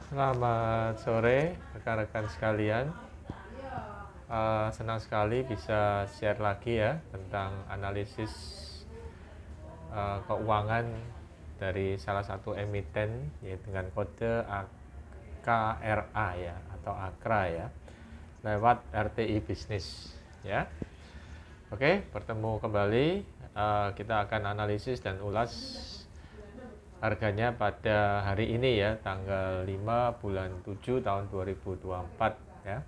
Selamat sore rekan-rekan sekalian. Senang sekali bisa share lagi ya tentang analisis keuangan dari salah satu emiten yaitu dengan kode AKRA ya atau AKRA ya lewat RTI Bisnis ya. Oke, bertemu kembali. Kita akan analisis dan ulas harganya pada hari ini ya, tanggal 5 bulan 7 tahun 2024 ya.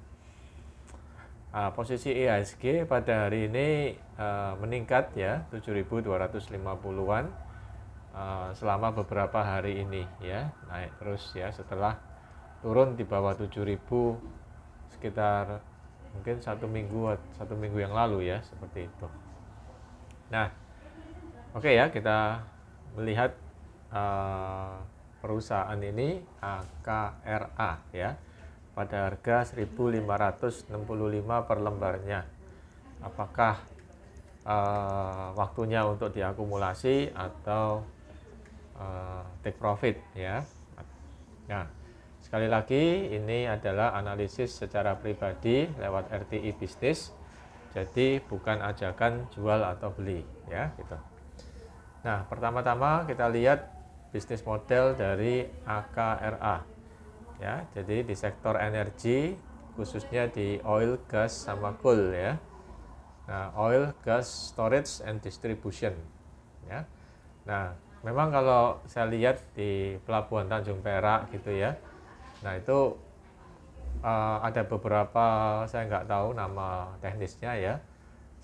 Posisi IHSG pada hari ini meningkat ya 7.250-an selama beberapa hari ini ya, naik terus ya setelah turun di bawah 7.000 sekitar mungkin satu minggu yang lalu ya, seperti itu. Nah, oke ya, kita melihat perusahaan ini AKRA ya pada harga 1.565 per lembarnya. Apakah waktunya untuk diakumulasi atau take profit ya. Nah, sekali lagi ini adalah analisis secara pribadi lewat RTI Bisnis. Jadi bukan ajakan jual atau beli ya gitu. Nah, pertama-tama kita lihat bisnis model dari AKRA. Ya, jadi di sektor energi, khususnya di oil, gas, sama coal ya. Nah, oil, gas, storage, and distribution ya. Nah, memang kalau saya lihat di Pelabuhan Tanjung Perak gitu ya, nah itu ada beberapa, saya nggak tahu nama teknisnya ya,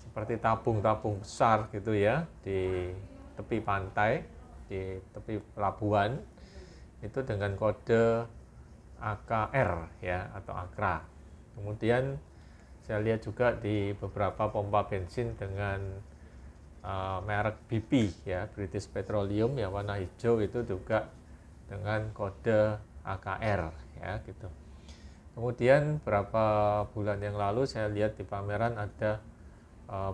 seperti tabung-tabung besar gitu ya di tepi pantai, di tepi pelabuhan, itu dengan kode AKR ya atau AKRA. Kemudian saya lihat juga di beberapa pompa bensin dengan merek BP ya, British Petroleum yang warna hijau itu juga dengan kode AKR ya gitu. Kemudian beberapa bulan yang lalu saya lihat di pameran ada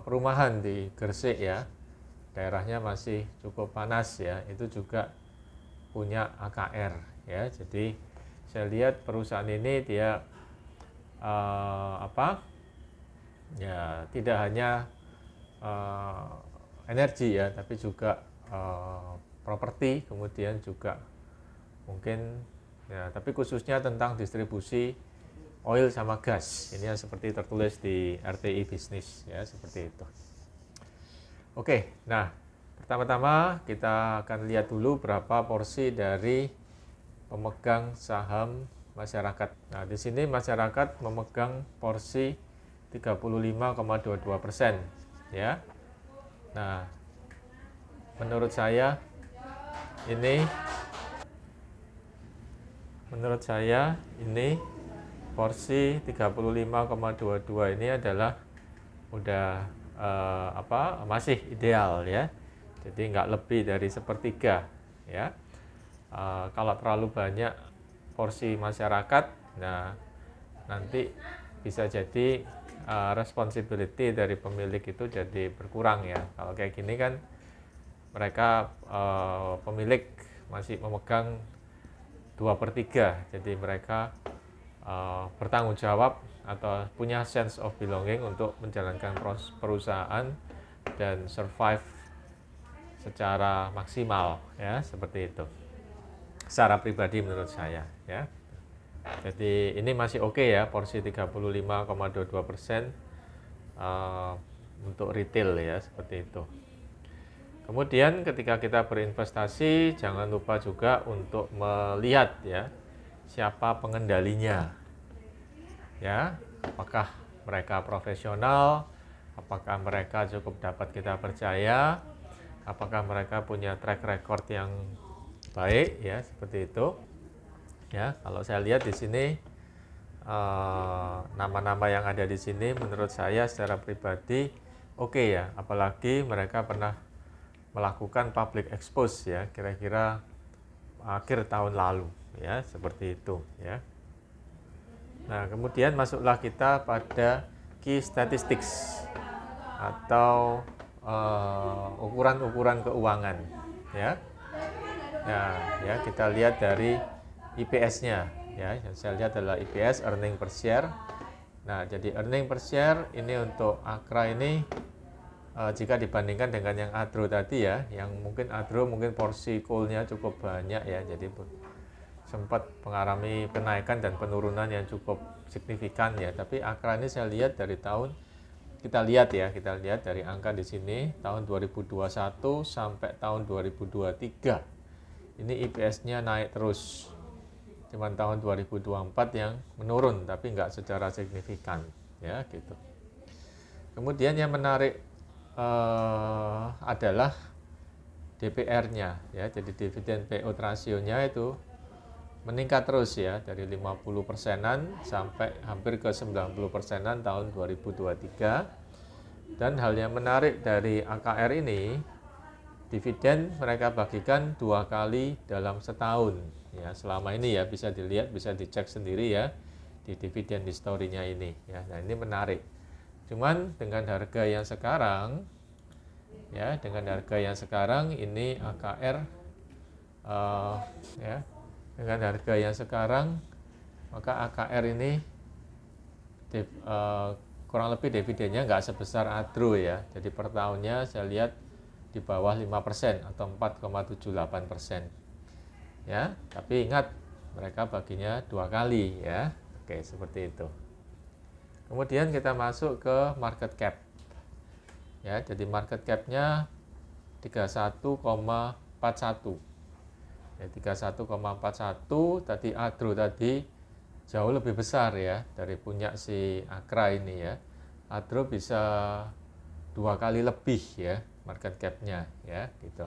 perumahan di Gresik ya, daerahnya masih cukup panas ya, itu juga punya AKR ya. Jadi saya lihat perusahaan ini dia ya tidak hanya energi ya, tapi juga properti, kemudian juga mungkin ya, tapi khususnya tentang distribusi oil sama gas. Ini yang seperti tertulis di RTI Bisnis ya, seperti itu. Oke, nah pertama-tama kita akan lihat dulu berapa porsi dari pemegang saham masyarakat. Nah, di sini masyarakat memegang porsi 35,22% ya. Nah, menurut saya ini porsi 35,22 ini adalah udah masih ideal ya. Jadi nggak lebih dari sepertiga ya. Kalau terlalu banyak porsi masyarakat, nah nanti bisa jadi responsibility dari pemilik itu jadi berkurang ya. Kalau kayak gini kan mereka pemilik masih memegang 2/3, jadi mereka bertanggung jawab atau punya sense of belonging untuk menjalankan perusahaan dan survive secara maksimal ya, seperti itu. Secara pribadi menurut saya ya. Jadi ini masih oke ya, porsi 35,22% untuk retail ya, seperti itu. Kemudian ketika kita berinvestasi, jangan lupa juga untuk melihat ya siapa pengendalinya. Ya, apakah mereka profesional, apakah mereka cukup dapat kita percaya, apakah mereka punya track record yang baik ya, seperti itu. Ya, kalau saya lihat di sini nama-nama yang ada di sini menurut saya secara pribadi oke ya, apalagi mereka pernah melakukan public expose ya, kira-kira akhir tahun lalu ya, seperti itu ya. Nah, kemudian masuklah kita pada key statistics atau ukuran-ukuran keuangan ya. Nah, ya kita lihat dari IPS-nya ya. Yang saya lihat adalah EPS, earning per share. Nah, jadi earning per share ini untuk Akra ini jika dibandingkan dengan yang Adro tadi ya, yang mungkin Adro mungkin porsi coal-nya cukup banyak ya, jadi sempat mengalami kenaikan dan penurunan yang cukup signifikan ya. Tapi Akra ini saya lihat dari tahun kita lihat dari angka di sini tahun 2021 sampai tahun 2023 ini EPS-nya naik terus. Cuman tahun 2024 yang menurun tapi nggak secara signifikan ya gitu. Kemudian yang menarik adalah DPR-nya ya. Jadi dividen payout ratio-nya itu meningkat terus ya dari 50%-an sampai hampir ke 90%-an tahun 2023. Dan hal yang menarik dari AKR ini, dividen mereka bagikan 2 kali dalam setahun ya. Selama ini ya bisa dilihat, bisa dicek sendiri ya di dividen history-nya ini ya. Nah, ini menarik. Cuman dengan harga yang sekarang ya, ini AKR ya, dengan harga yang sekarang maka AKR ini kurang lebih dividennya nggak sebesar Adro ya. Jadi per tahunnya saya lihat di bawah 5% atau 4,78% ya. Tapi ingat mereka baginya 2 kali ya. Oke, seperti itu. Kemudian kita masuk ke market cap. Ya, jadi market cap-nya 31,41. Ya, 31,41 tadi Adro tadi jauh lebih besar ya dari punya si Akra ini ya. Adro bisa 2 kali lebih ya market cap-nya ya gitu.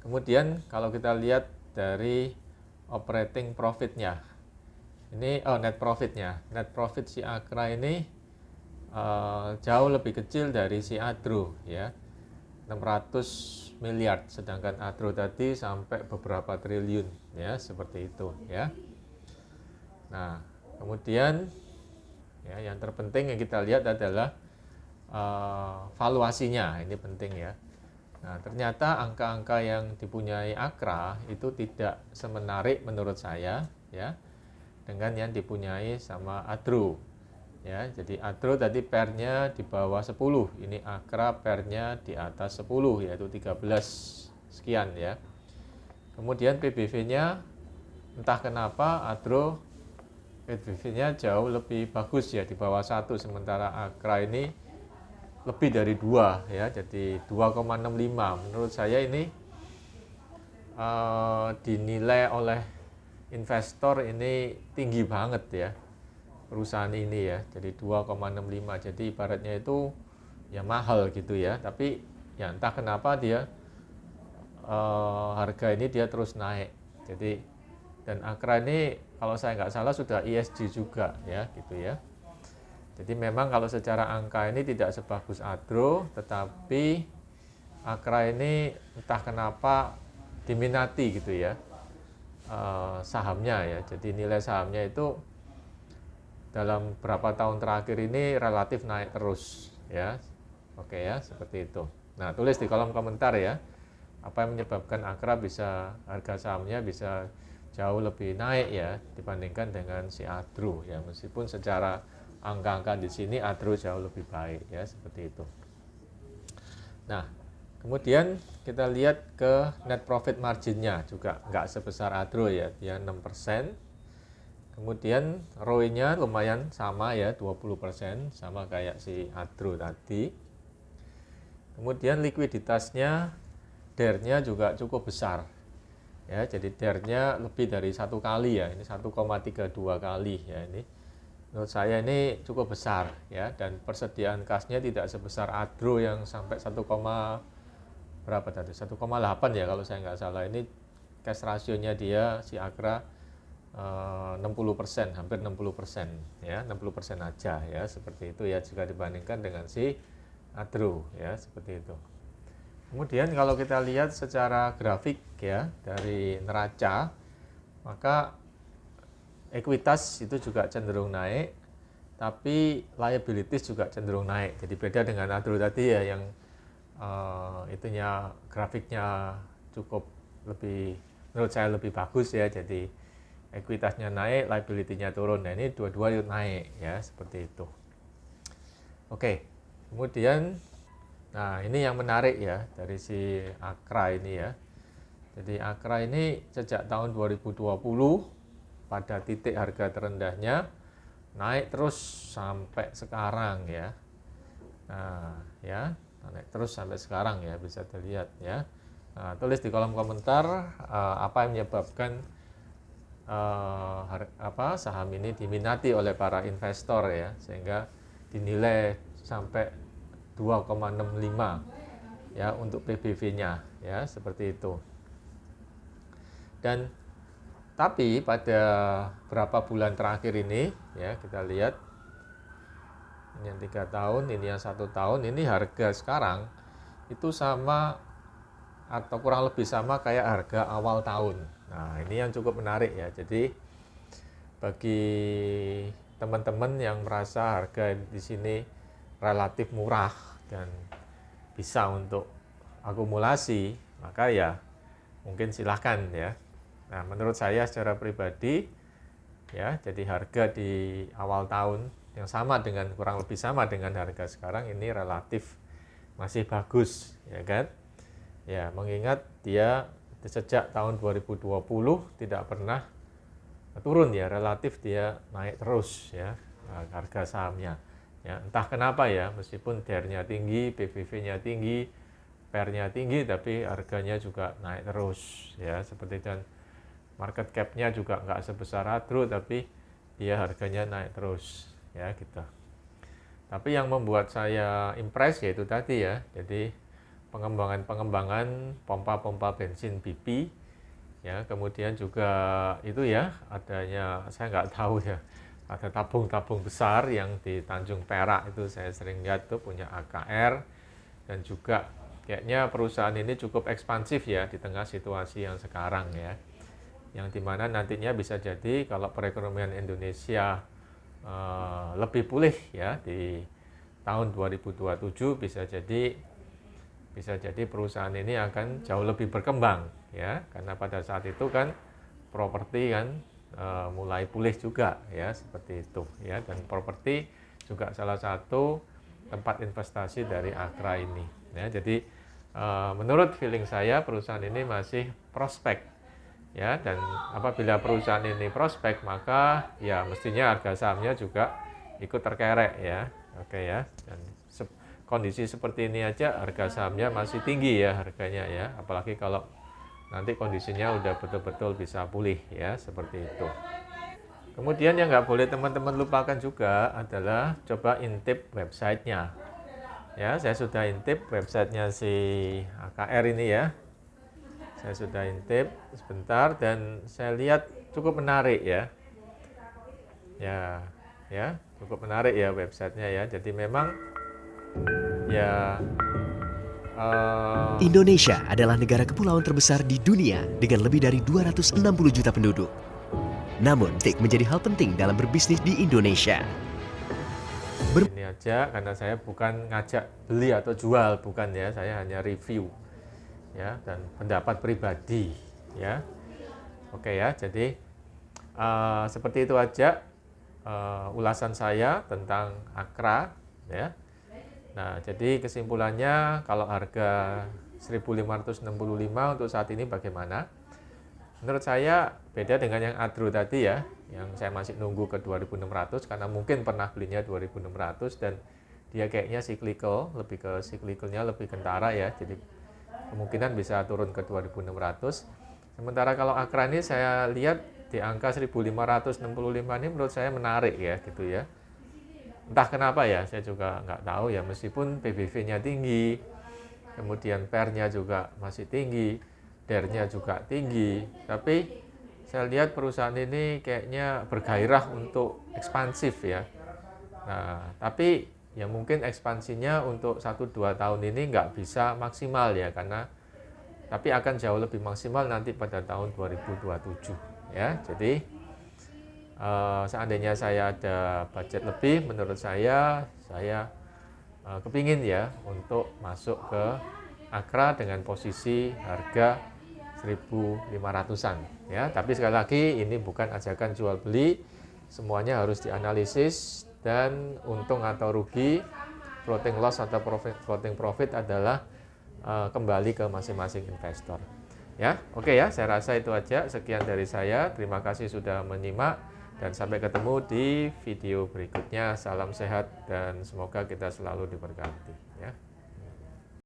Kemudian kalau kita lihat dari operating profit-nya. Ini net profit-nya. Net profit si Akra ini jauh lebih kecil dari si Adro ya. 600 miliar sedangkan Adro tadi sampai beberapa triliun ya, seperti itu ya. Nah, kemudian ya yang terpenting yang kita lihat adalah valuasinya, ini penting ya. Nah, ternyata angka-angka yang dipunyai Akra itu tidak semenarik menurut saya ya dengan yang dipunyai sama Adro. Ya, jadi Adro tadi PER-nya di bawah 10, ini Akra PER-nya di atas 10 yaitu 13 sekian ya. Kemudian PBV-nya entah kenapa Adro PBV-nya jauh lebih bagus ya di bawah 1, sementara Akra ini lebih dari 2 ya, jadi 2,65. Menurut saya ini dinilai oleh investor ini tinggi banget ya perusahaan ini ya, jadi 2,65. Jadi ibaratnya itu ya mahal gitu ya, tapi ya entah kenapa dia harga ini dia terus naik. Jadi dan Akra ini kalau saya nggak salah sudah ESG juga ya gitu ya. Jadi memang kalau secara angka ini tidak sebagus Adro, tetapi Akra ini entah kenapa diminati gitu ya sahamnya ya. Jadi nilai sahamnya itu dalam beberapa tahun terakhir ini relatif naik terus ya. Oke ya, seperti itu. Nah, tulis di kolom komentar ya, apa yang menyebabkan Akra bisa harga sahamnya bisa jauh lebih naik ya dibandingkan dengan si Adro ya, meskipun secara angka-angka di sini Adro jauh lebih baik ya, seperti itu. Nah, kemudian kita lihat ke net profit marginnya juga nggak sebesar Adro ya, dia 6%. Kemudian ROE-nya lumayan sama ya, 20%, sama kayak si Adro tadi. Kemudian likuiditasnya, DER-nya juga cukup besar. Ya, jadi DER-nya lebih dari 1 kali ya, ini 1,32 kali ya ini. Menurut saya ini cukup besar ya, dan persediaan kasnya tidak sebesar Adro yang sampai 1,8 ya kalau saya nggak salah. Ini cash rasionya dia si Akra 60%, hampir 60% ya, 60% aja ya, seperti itu ya jika dibandingkan dengan si Adro ya, seperti itu. Kemudian kalau kita lihat secara grafik ya dari neraca, maka ekuitas itu juga cenderung naik, tapi liabilities juga cenderung naik. Jadi beda dengan Adro tadi ya yang itunya grafiknya cukup lebih, menurut saya lebih bagus ya. Jadi ekuitasnya naik, liability-nya turun. Nah, ini dua-dua naik ya, seperti itu. Oke, kemudian nah ini yang menarik ya dari si Akra ini ya. Jadi Akra ini sejak tahun 2020 pada titik harga terendahnya naik terus sampai sekarang ya. Nah, ya, naik terus sampai sekarang ya, bisa dilihat ya. Nah, tulis di kolom komentar apa yang menyebabkan saham ini diminati oleh para investor ya, sehingga dinilai sampai 2,65 ya untuk PBV-nya ya, seperti itu. Dan tapi pada berapa bulan terakhir ini ya, kita lihat ini yang 3 tahun, ini yang 1 tahun, ini harga sekarang itu sama atau kurang lebih sama kayak harga awal tahun. Nah, ini yang cukup menarik ya. Jadi bagi teman-teman yang merasa harga di sini relatif murah dan bisa untuk akumulasi, maka ya mungkin silahkan ya. Nah, menurut saya secara pribadi ya, jadi harga di awal tahun yang sama dengan kurang lebih sama dengan harga sekarang ini relatif masih bagus ya kan. Ya, mengingat dia sejak tahun 2020 tidak pernah turun ya, relatif dia naik terus ya harga sahamnya. Ya, entah kenapa ya, meskipun DER-nya tinggi, PBV-nya tinggi, PER-nya tinggi, tapi harganya juga naik terus ya, seperti dan market cap-nya juga nggak sebesar Adro, tapi dia harganya naik terus ya gitu. Tapi yang membuat saya impress yaitu tadi ya, jadi pengembangan pompa-pompa bensin BP ya, kemudian juga itu ya adanya, saya nggak tahu ya, ada tabung-tabung besar yang di Tanjung Perak itu saya sering lihat tuh punya AKR, dan juga kayaknya perusahaan ini cukup ekspansif ya di tengah situasi yang sekarang ya, yang dimana nantinya bisa jadi kalau perekonomian Indonesia lebih pulih ya di tahun 2027, bisa jadi perusahaan ini akan jauh lebih berkembang ya, karena pada saat itu kan properti kan mulai pulih juga ya, seperti itu ya, dan properti juga salah satu tempat investasi dari Akra ini ya. Jadi menurut feeling saya perusahaan ini masih prospek ya, dan apabila perusahaan ini prospek maka ya mestinya harga sahamnya juga ikut terkerek ya. Oke ya, dan kondisi seperti ini aja harga sahamnya masih tinggi ya harganya ya, apalagi kalau nanti kondisinya udah betul-betul bisa pulih ya, seperti itu. Kemudian yang nggak boleh teman-teman lupakan juga adalah coba intip websitenya ya. Saya sudah intip websitenya si AKR ini ya, saya sudah intip sebentar dan saya lihat cukup menarik ya. Ya, cukup menarik ya websitenya ya. Jadi memang ya Indonesia adalah negara kepulauan terbesar di dunia dengan lebih dari 260 juta penduduk. Namun, TIK menjadi hal penting dalam berbisnis di Indonesia. Ini aja, karena saya bukan ngajak beli atau jual, bukan ya, saya hanya review ya, dan pendapat pribadi ya. Oke ya, jadi seperti itu aja ulasan saya tentang Akra ya. Nah, jadi kesimpulannya kalau harga 1565 untuk saat ini bagaimana? Menurut saya beda dengan yang Adro tadi ya, yang saya masih nunggu ke 2600 karena mungkin pernah belinya 2600 dan dia kayaknya cyclical, lebih ke cyclicalnya lebih kentara ya, jadi kemungkinan bisa turun ke 2600. Sementara kalau Akra ini saya lihat di angka 1565 ini menurut saya menarik ya gitu ya. Entah kenapa ya, saya juga nggak tahu ya, meskipun PBV-nya tinggi, kemudian PER-nya juga masih tinggi, DER-nya juga tinggi, tapi saya lihat perusahaan ini kayaknya bergairah untuk ekspansif ya. Nah, tapi ya mungkin ekspansinya untuk 1-2 tahun ini nggak bisa maksimal ya, karena tapi akan jauh lebih maksimal nanti pada tahun 2027 ya. Jadi seandainya saya ada budget lebih, menurut saya kepingin ya untuk masuk ke Akra dengan posisi harga 1.500-an ya. Tapi sekali lagi ini bukan ajakan jual beli, semuanya harus dianalisis, dan untung atau rugi, floating loss atau floating profit adalah kembali ke masing-masing investor. Ya, oke ya, saya rasa itu aja. Sekian dari saya. Terima kasih sudah menyimak dan sampai ketemu di video berikutnya. Salam sehat dan semoga kita selalu diberkati ya.